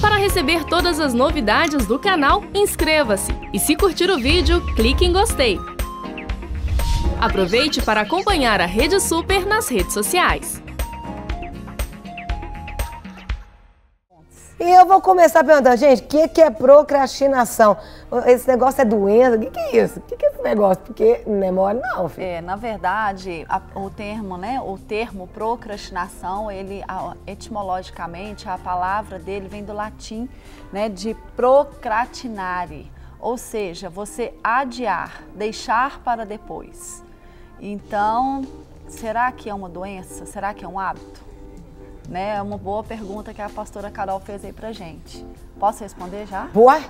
Para receber todas as novidades do canal, inscreva-se e se curtir o vídeo, clique em gostei. Aproveite para acompanhar a Rede Super nas redes sociais. E eu vou começar perguntando, gente, o que é procrastinação? Esse negócio é doença? O que é isso? O que é esse negócio? Porque não é mole não, filho. Na verdade, o termo procrastinação, ele etimologicamente, a palavra dele vem do latim, né, de procrastinare, ou seja, você adiar, deixar para depois. Então, será que é uma doença? Será que é um hábito? É uma boa pergunta que a pastora Carol fez aí pra gente. Posso responder já? Boa!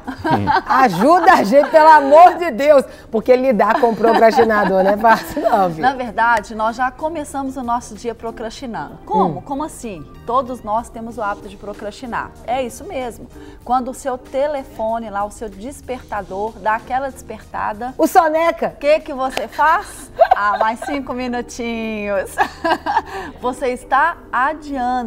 Ajuda a gente, pelo amor de Deus! Porque lidar com o procrastinador não é fácil, não, viu? Na verdade, nós já começamos o nosso dia procrastinando. Como? Como assim? Todos nós temos o hábito de procrastinar. É isso mesmo. Quando o seu telefone lá, o seu despertador, dá aquela despertada... O soneca! O que você faz? Mais 5 minutinhos. Você está adiando.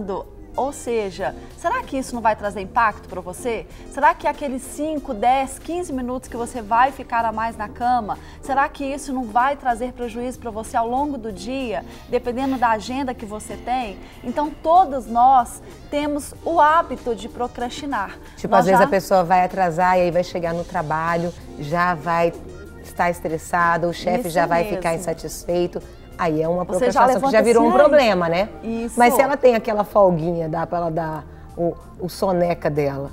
Ou seja, será que isso não vai trazer impacto para você? Será que aqueles 5, 10, 15 minutos que você vai ficar a mais na cama, será que isso não vai trazer prejuízo para você ao longo do dia, dependendo da agenda que você tem? Então, todos nós temos o hábito de procrastinar. Tipo, às vezes a pessoa vai atrasar e aí vai chegar no trabalho, já vai estar estressada, o chefe já vai ficar insatisfeito. Aí é uma procrastinação que já virou um problema, né? Isso. Mas se ela tem aquela folguinha, dá para ela dar o soneca dela,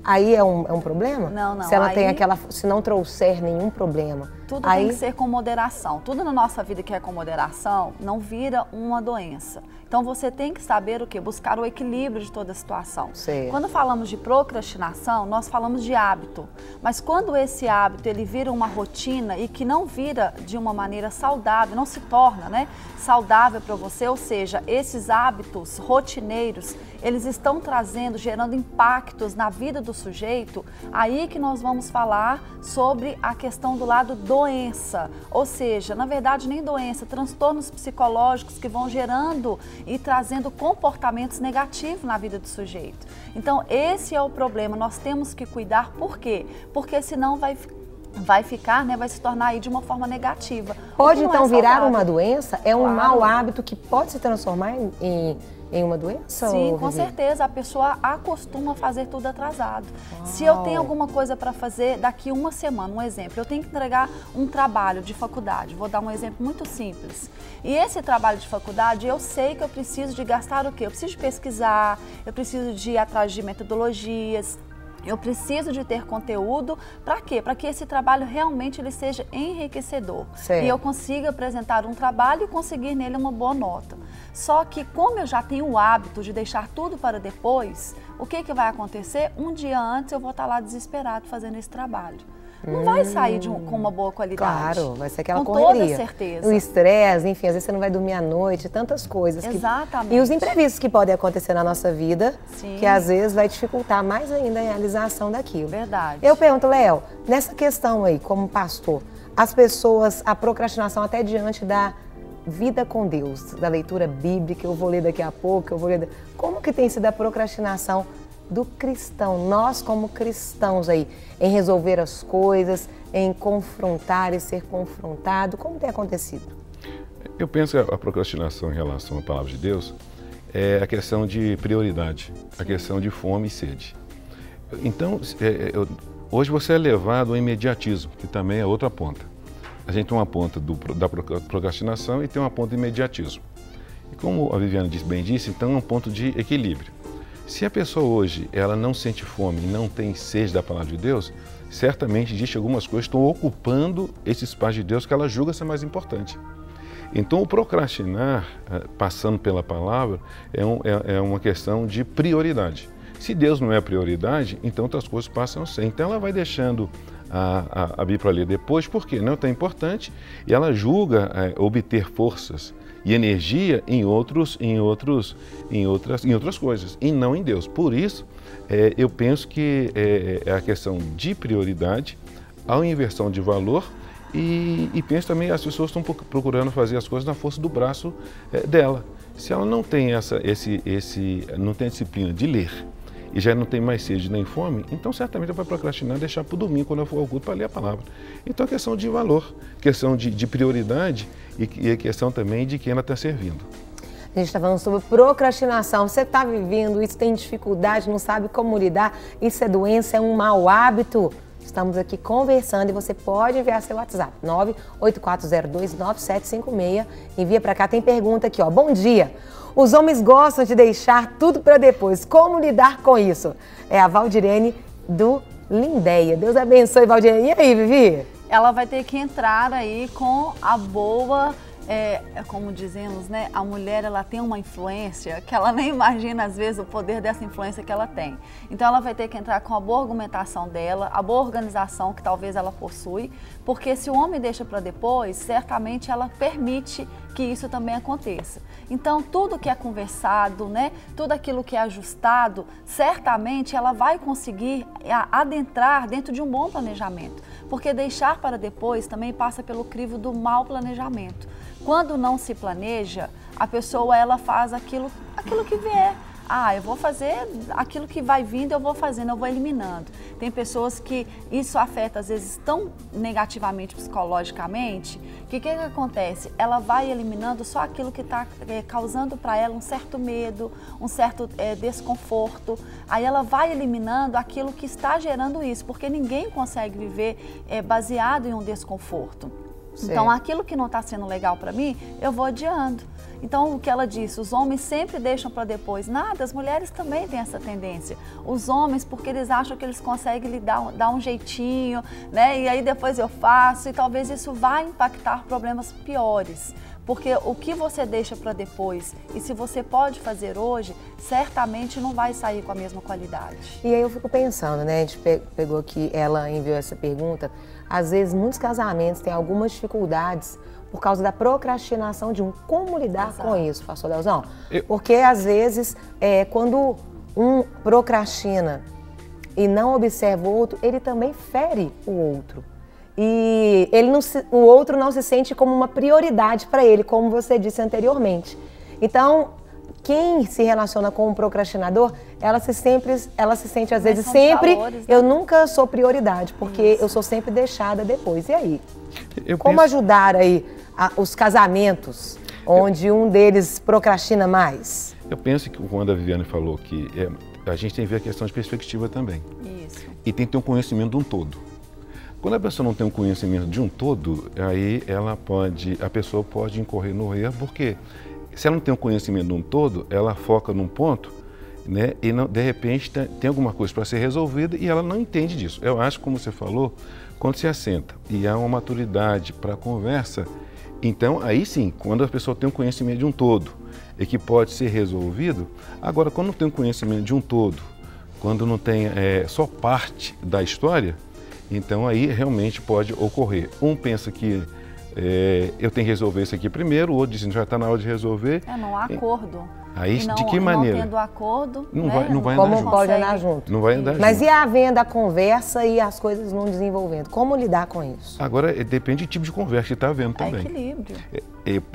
aí é um problema? Não. Se ela tem aquela, se não trouxer nenhum problema. Tudo tem que ser com moderação. Tudo na nossa vida que é com moderação não vira uma doença. Então você tem que saber o quê? Buscar o equilíbrio de toda a situação. Certo. Quando falamos de procrastinação, nós falamos de hábito. Mas quando esse hábito ele vira uma rotina e que não vira de uma maneira saudável, não se torna, né, saudável para você, ou seja, esses hábitos rotineiros, eles estão gerando impactos na vida do sujeito, aí que nós vamos falar sobre a questão do lado doença, ou seja, na verdade nem doença, transtornos psicológicos que vão gerando e trazendo comportamentos negativos na vida do sujeito. Então esse é o problema, nós temos que cuidar, por quê? Porque senão vai ficar, né, vai se tornar aí de uma forma negativa. Pode então virar uma doença? É um mau hábito que pode se transformar em uma doença? Sim, com certeza. A pessoa acostuma a fazer tudo atrasado. Se eu tenho alguma coisa para fazer daqui uma semana, um exemplo, eu tenho que entregar um trabalho de faculdade. Vou dar um exemplo muito simples. E esse trabalho de faculdade, eu sei que eu preciso de gastar o quê? Eu preciso de pesquisar, eu preciso de ir atrás de metodologias, eu preciso de ter conteúdo, para quê? Para que esse trabalho realmente ele seja enriquecedor. Certo. E eu consiga apresentar um trabalho e conseguir nele uma boa nota. Só que como eu já tenho o hábito de deixar tudo para depois, o que vai acontecer? Um dia antes eu vou estar lá desesperado fazendo esse trabalho. Não vai sair com uma boa qualidade. Claro, vai ser aquela com correria. Com toda certeza. O estresse, enfim, às vezes você não vai dormir à noite, tantas coisas. Exatamente. E os imprevistos que podem acontecer na nossa vida, Sim. que às vezes vai dificultar mais ainda a realização daquilo. Verdade. Eu pergunto, Léo, nessa questão aí, como pastor, as pessoas, a procrastinação até diante da vida com Deus, da leitura bíblica, eu vou ler daqui a pouco, como que tem sido a procrastinação do cristão, nós como cristãos aí, em resolver as coisas, em confrontar e ser confrontado, como tem acontecido? Eu penso que a procrastinação em relação à palavra de Deus é a questão de prioridade, a questão de fome e sede. Então, hoje você é levado ao imediatismo, que também é outra ponta. A gente tem uma ponta da procrastinação e tem uma ponta do imediatismo. E como a Viviane bem disse, então é um ponto de equilíbrio. Se a pessoa hoje ela não sente fome e não tem sede da palavra de Deus, certamente existem algumas coisas que estão ocupando esse espaço de Deus que ela julga ser mais importante. Então o procrastinar, passando pela palavra, é uma questão de prioridade. Se Deus não é a prioridade, então outras coisas passam a ser. Então ela vai deixando a Bíblia para ler depois, porque não é tão importante, e ela julga obter forças e energia em outras coisas, e não em Deus. Por isso, eu penso que é a questão de prioridade, a inversão de valor, e penso também que as pessoas estão procurando fazer as coisas na força do braço dela. Se ela não tem não tem a disciplina de ler e já não tem mais sede nem fome, então certamente ela vai procrastinar, deixar para o domingo, quando ela for ao culto, para ler a palavra. Então é questão de valor, questão de prioridade e é questão também de quem ela está servindo. A gente está falando sobre procrastinação. Você está vivendo isso, tem dificuldade, não sabe como lidar, isso é doença, é um mau hábito? Estamos aqui conversando e você pode enviar seu WhatsApp, 984029756. Envia para cá, tem pergunta aqui, ó. Bom dia! Os homens gostam de deixar tudo para depois. Como lidar com isso? É a Valdirene do Lindéia. Deus abençoe, Valdirene. E aí, Vivi? Ela vai ter que entrar aí com a boa... como dizemos, né, a mulher ela tem uma influência que ela nem imagina às vezes o poder dessa influência que ela tem. Então ela vai ter que entrar com a boa argumentação dela, a boa organização que talvez ela possui, porque se o homem deixa para depois, certamente ela permite que isso também aconteça. Então tudo que é conversado, né, tudo aquilo que é ajustado, certamente ela vai conseguir adentrar dentro de um bom planejamento, porque deixar para depois também passa pelo crivo do mau planejamento. Quando não se planeja, a pessoa ela faz aquilo que vier. Eu vou fazer aquilo que vai vindo, eu vou fazendo, eu vou eliminando. Tem pessoas que isso afeta às vezes tão negativamente psicologicamente, que o que acontece? Ela vai eliminando só aquilo que está causando para ela um certo medo, um certo desconforto. Aí ela vai eliminando aquilo que está gerando isso, porque ninguém consegue viver baseado em um desconforto. Sim. Então, aquilo que não está sendo legal para mim, eu vou adiando. Então, o que ela disse, os homens sempre deixam para depois. Nada, as mulheres também têm essa tendência. Os homens, porque eles acham que eles conseguem lhe dar um jeitinho, né? E aí depois eu faço, e talvez isso vá impactar problemas piores. Porque o que você deixa para depois e se você pode fazer hoje, certamente não vai sair com a mesma qualidade. E aí eu fico pensando, né? A gente pegou aqui, ela enviou essa pergunta. Às vezes, muitos casamentos têm algumas dificuldades por causa da procrastinação de um. Como lidar com isso, pastor Leozão? Porque, às vezes, quando um procrastina e não observa o outro, ele também fere o outro. E o outro não se sente como uma prioridade para ele, como você disse anteriormente. Então, quem se relaciona com um procrastinador, ela se sente às vezes sempre, valores, né? Eu nunca sou prioridade, porque eu sou sempre deixada depois. E aí? Como ajudar aí os casamentos onde um deles procrastina mais? Eu penso que quando a Viviane falou que a gente tem que ver a questão de perspectiva também. Isso. E tem que ter um conhecimento de um todo. Quando a pessoa não tem um conhecimento de um todo, aí a pessoa pode incorrer no erro, porque se ela não tem um conhecimento de um todo, ela foca num ponto, né, e não, de repente tem alguma coisa para ser resolvida e ela não entende disso. Eu acho, como você falou, quando se assenta e há uma maturidade para a conversa, então aí sim, quando a pessoa tem um conhecimento de um todo e que pode ser resolvido. Agora, quando não tem um conhecimento de um todo, quando não tem só parte da história, então aí realmente pode ocorrer. Um pensa que eu tenho que resolver isso aqui primeiro, o outro diz que já está na hora de resolver. Não há acordo. Aí, de que maneira? Não tendo acordo, não vai andar como junto. pode andar junto? Não vai andar junto. Mas e havendo a conversa e as coisas não desenvolvendo? Como lidar com isso? Agora, depende do tipo de conversa que está havendo também. Equilíbrio.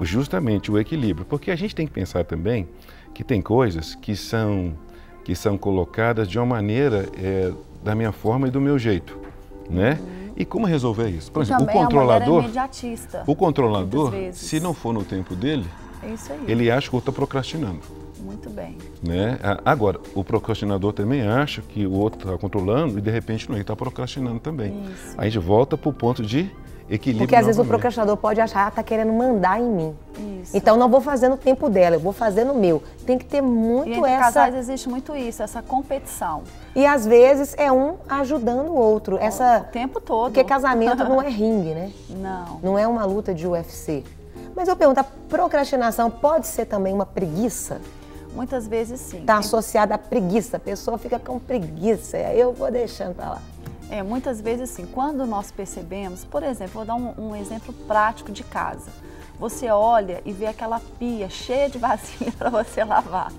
Justamente o equilíbrio. Porque a gente tem que pensar também que tem coisas que são colocadas de uma maneira da minha forma e do meu jeito, né? E como resolver isso? Por exemplo, o controlador, imediatista, o controlador, se não for no tempo dele, isso aí. Ele acha que o outro está procrastinando. Muito bem. Né? Agora, o procrastinador também acha que o outro está controlando e de repente não, ele está procrastinando também. Isso. Aí a gente volta para o ponto de equilíbrio. Porque às vezes o procrastinador pode achar que está querendo mandar em mim. Isso. Então não vou fazer no tempo dela, eu vou fazer no meu. Tem que ter muito e entre casais existe muito isso, essa competição. E às vezes é um ajudando o outro. O tempo todo. Porque casamento não é ringue, né? Não. Não é uma luta de UFC. Mas eu pergunto, a procrastinação pode ser também uma preguiça? Muitas vezes sim. Está associada à preguiça, a pessoa fica com preguiça, aí eu vou deixando para lá. Muitas vezes sim. Quando nós percebemos, por exemplo, vou dar um exemplo prático de casa. Você olha e vê aquela pia cheia de vasilha para você lavar.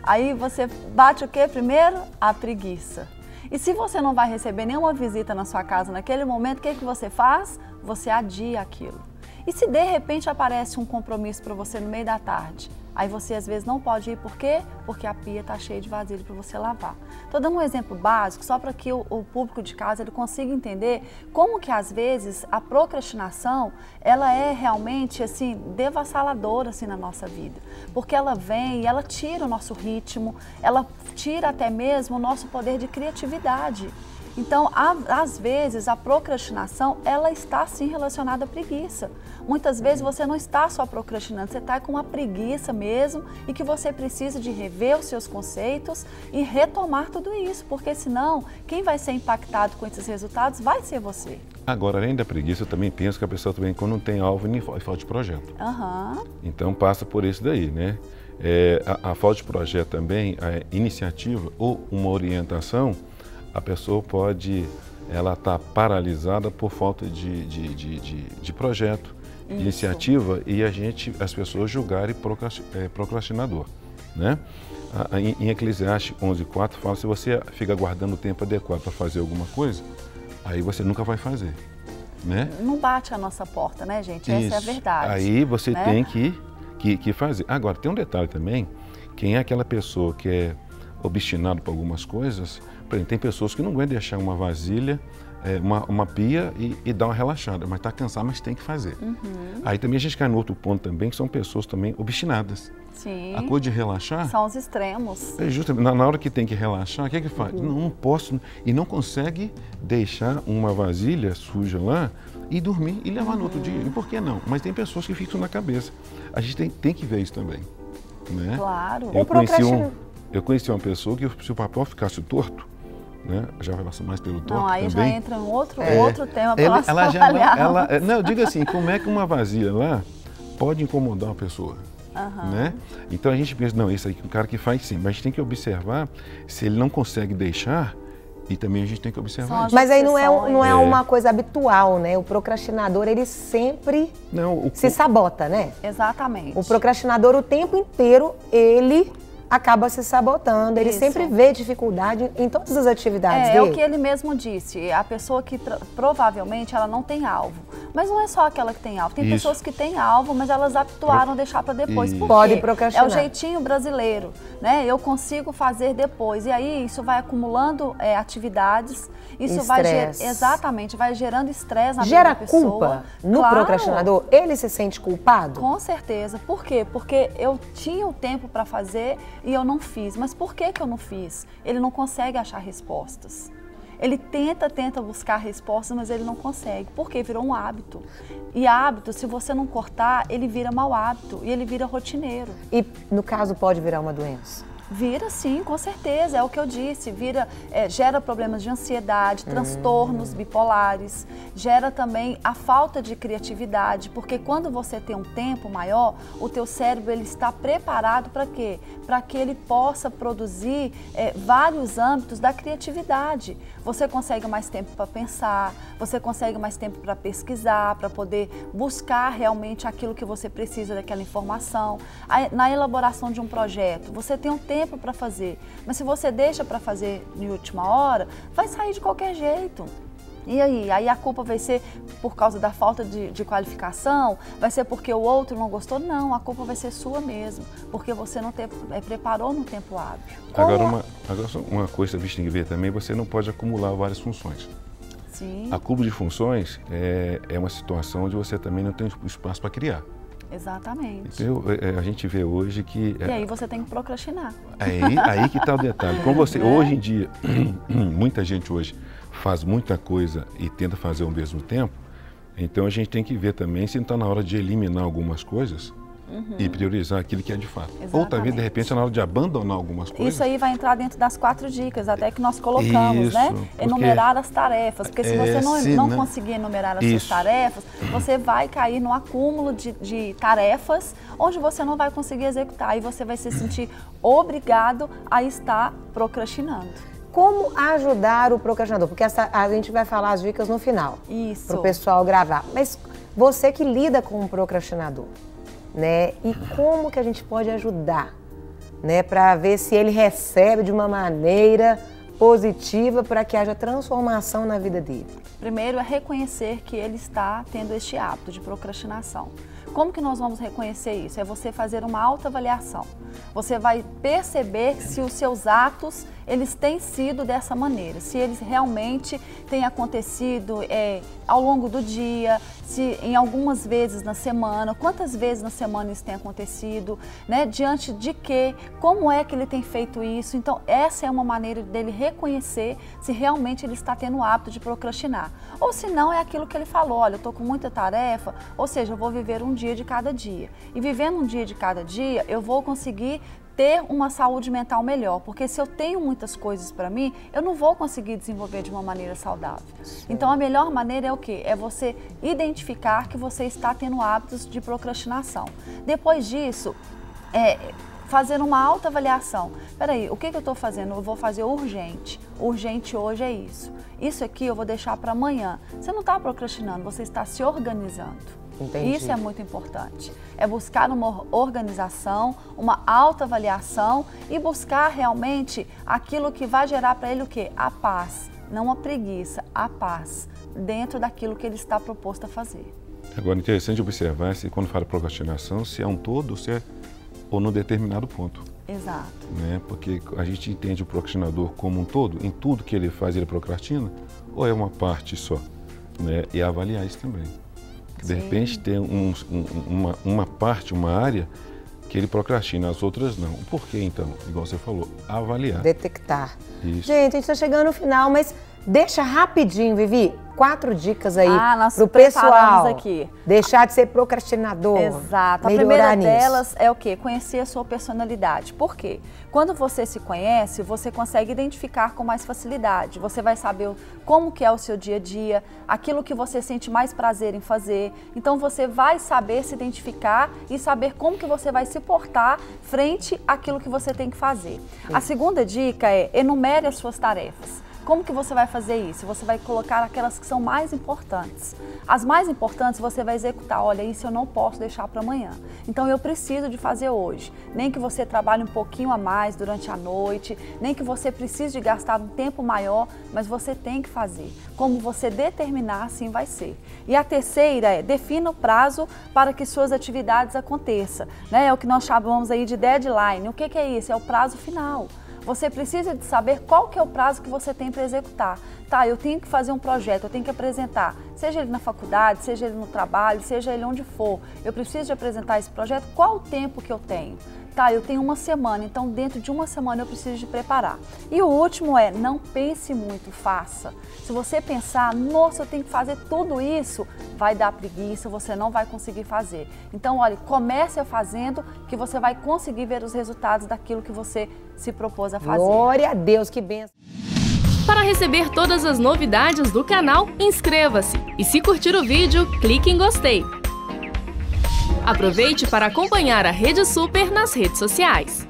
Aí você bate o quê primeiro? A preguiça. E se você não vai receber nenhuma visita na sua casa naquele momento, o que você faz? Você adia aquilo. E se de repente aparece um compromisso para você no meio da tarde? Aí você às vezes não pode ir, por quê? Porque a pia está cheia de vasilha para você lavar. Estou dando um exemplo básico, só para que o público de casa ele consiga entender como que às vezes a procrastinação, ela é realmente assim, devassaladora assim, na nossa vida. Porque ela vem e ela tira o nosso ritmo, ela tira até mesmo o nosso poder de criatividade. Então, às vezes, a procrastinação, ela está sim relacionada à preguiça. Muitas vezes você não está só procrastinando, você está com uma preguiça mesmo e que você precisa de rever os seus conceitos e retomar tudo isso, porque senão, quem vai ser impactado com esses resultados vai ser você. Agora, além da preguiça, eu também penso que a pessoa também, quando não tem alvo, nem falta de projeto. Então, passa por isso daí, né? A falta de projeto também, a iniciativa ou uma orientação, a pessoa pode, ela está paralisada por falta de projeto, de iniciativa e as pessoas julgarem procrastinador, né? Em Eclesiastes 11:4 fala, se você fica aguardando o tempo adequado para fazer alguma coisa, aí você nunca vai fazer, né? Não bate a nossa porta, né, gente? Essa é a verdade. Aí você tem que fazer. Agora, tem um detalhe também, quem é aquela pessoa que é obstinado por algumas coisas, por exemplo, tem pessoas que não aguentam deixar uma vasilha, uma pia e dar uma relaxada, mas está cansado, mas tem que fazer. Aí também a gente cai no outro ponto também, que são pessoas também obstinadas. Sim. A coisa de relaxar... São os extremos. Justamente, na hora que tem que relaxar, o que é que faz? Não posso, e não consegue deixar uma vasilha suja lá e dormir e levar no outro dia. E por que não? Mas tem pessoas que ficam na cabeça. A gente tem que ver isso também, né? Claro. Eu conheci uma pessoa que se o papel ficasse torto, né, já vai passar mais pelo torto não, aí também. já entra um outro tema para nós ela trabalhar. Não, diga assim, como é que uma vasilha lá pode incomodar uma pessoa? Né? Então a gente pensa, não, isso aí é um cara que faz sim, mas a gente tem que observar se ele não consegue deixar e também a gente tem que observar isso. Mas aí não é uma coisa habitual, né? O procrastinador, ele sempre se sabota, né? Exatamente. O procrastinador, o tempo inteiro, ele acaba se sabotando, ele sempre vê dificuldade em todas as atividades dele. É o que ele mesmo disse, a pessoa que provavelmente ela não tem alvo. Mas não é só aquela que tem alvo, tem pessoas que têm alvo, mas elas habituaram a deixar para depois. Por quê? Pode procrastinar. É o jeitinho brasileiro, né? Eu consigo fazer depois. E aí isso vai acumulando atividades, isso vai gerando estresse na vida da pessoa. Gera culpa no procrastinador? Ele se sente culpado? Com certeza. Por quê? Porque eu tinha o tempo para fazer e eu não fiz. Mas por que eu não fiz? Ele não consegue achar respostas. Ele tenta buscar respostas, mas ele não consegue. Porque virou um hábito. E hábito, se você não cortar, ele vira mau hábito e ele vira rotineiro. E, no caso, pode virar uma doença? Vira sim, com certeza, é o que eu disse, gera problemas de ansiedade, transtornos bipolares, gera também a falta de criatividade, porque quando você tem um tempo maior, o teu cérebro ele está preparado para quê? Para que ele possa produzir vários âmbitos da criatividade. Você consegue mais tempo para pensar, você consegue mais tempo para pesquisar, para poder buscar realmente aquilo que você precisa daquela informação. Na elaboração de um projeto, você tem um tempo para fazer, mas se você deixa para fazer de última hora, vai sair de qualquer jeito. E aí a culpa vai ser por causa da falta de qualificação? Vai ser porque o outro não gostou? Não, a culpa vai ser sua mesmo, porque você não preparou no tempo hábil. Agora uma coisa que a gente tem que ver também, você não pode acumular várias funções. Sim. Acúmulo de funções é uma situação onde você também não tem espaço para criar. Exatamente. Então, a gente vê hoje que... E aí você tem que procrastinar. Aí que está o detalhe. Como você, hoje em dia, muita gente hoje faz muita coisa e tenta fazer ao mesmo tempo, então a gente tem que ver também se não está na hora de eliminar algumas coisas e priorizar aquilo que é de fato. Exatamente. Ou talvez, de repente, é na hora de abandonar algumas coisas. Isso aí vai entrar dentro das 4 dicas, até que nós colocamos, né? Enumerar as tarefas, porque se você não conseguir enumerar as suas tarefas, você vai cair no acúmulo de tarefas, onde você não vai conseguir executar e você vai se sentir obrigado a estar procrastinando. Como ajudar o procrastinador? Porque a gente vai falar as dicas no final. Isso. Para o pessoal gravar. Mas você que lida com o procrastinador, né? E como que a gente pode ajudar, né? Para ver se ele recebe de uma maneira positiva para que haja transformação na vida dele. Primeiro é reconhecer que ele está tendo este hábito de procrastinação. como que nós vamos reconhecer isso? É você fazer uma autoavaliação. Você vai perceber se os seus atos, eles têm sido dessa maneira, se eles realmente têm acontecido ao longo do dia, se em algumas vezes na semana, quantas vezes na semana isso tem acontecido, né? Diante de quê, como é que ele tem feito isso. Então, essa é uma maneira dele reconhecer se realmente ele está tendo o hábito de procrastinar. Ou se não, é aquilo que ele falou, olha, eu estou com muita tarefa, ou seja, eu vou viver um dia de cada dia. E vivendo um dia de cada dia, eu vou conseguir ter uma saúde mental melhor, porque se eu tenho muitas coisas para mim, eu não vou conseguir desenvolver de uma maneira saudável. Sim. Então, a melhor maneira é o quê? É você identificar que você está tendo hábitos de procrastinação. Depois disso, fazer uma autoavaliação. Peraí, o que eu estou fazendo? Eu vou fazer urgente. Urgente hoje é isso. Isso aqui eu vou deixar para amanhã. Você não está procrastinando, você está se organizando. Entendi. Isso é muito importante. É buscar uma organização, uma autoavaliação e buscar realmente aquilo que vai gerar para ele o quê? A paz, não a preguiça, a paz, dentro daquilo que ele está proposto a fazer. Agora, interessante observar se quando fala procrastinação, se é um todo ou num determinado ponto. Exato. Né? Porque a gente entende o procrastinador como um todo, em tudo que ele faz ele procrastina, ou é uma parte só? Né? E avaliar isso também. De repente tem uma parte, uma área que ele procrastina, as outras não. Por que então? Igual você falou, avaliar. Detectar. Isso. Gente, a gente está chegando no final, mas deixa rapidinho, Vivi, 4 dicas aí pro pessoal aqui. Deixar de ser procrastinador. Exato. A primeira delas é o quê? Conhecer a sua personalidade. Por quê? Quando você se conhece, você consegue identificar com mais facilidade. Você vai saber como que é o seu dia a dia, aquilo que você sente mais prazer em fazer. Então você vai saber se identificar e saber como que você vai se portar frente àquilo que você tem que fazer. A segunda dica é enumere as suas tarefas. Como que você vai fazer isso? Você vai colocar aquelas que são mais importantes. As mais importantes você vai executar. Olha, isso eu não posso deixar para amanhã. Então eu preciso de fazer hoje. Nem que você trabalhe um pouquinho a mais durante a noite, nem que você precise de gastar um tempo maior, mas você tem que fazer. Como você determinar, assim vai ser. E a terceira é defina o prazo para que suas atividades aconteçam. Né? É o que nós chamamos aí de deadline. O que é isso? É o prazo final. Você precisa de saber qual que é o prazo que você tem para executar. Tá, eu tenho que fazer um projeto, eu tenho que apresentar, seja ele na faculdade, seja ele no trabalho, seja ele onde for. Eu preciso de apresentar esse projeto, qual o tempo que eu tenho? Tá, eu tenho uma semana, então dentro de uma semana eu preciso de preparar. E o último é, não pense muito, faça. Se você pensar, nossa, eu tenho que fazer tudo isso, vai dar preguiça, você não vai conseguir fazer. Então, olha, comece fazendo que você vai conseguir ver os resultados daquilo que você se propôs a fazer. Glória a Deus, que bênção. Para receber todas as novidades do canal, inscreva-se. E se curtir o vídeo, clique em gostei. Aproveite para acompanhar a Rede Super nas redes sociais.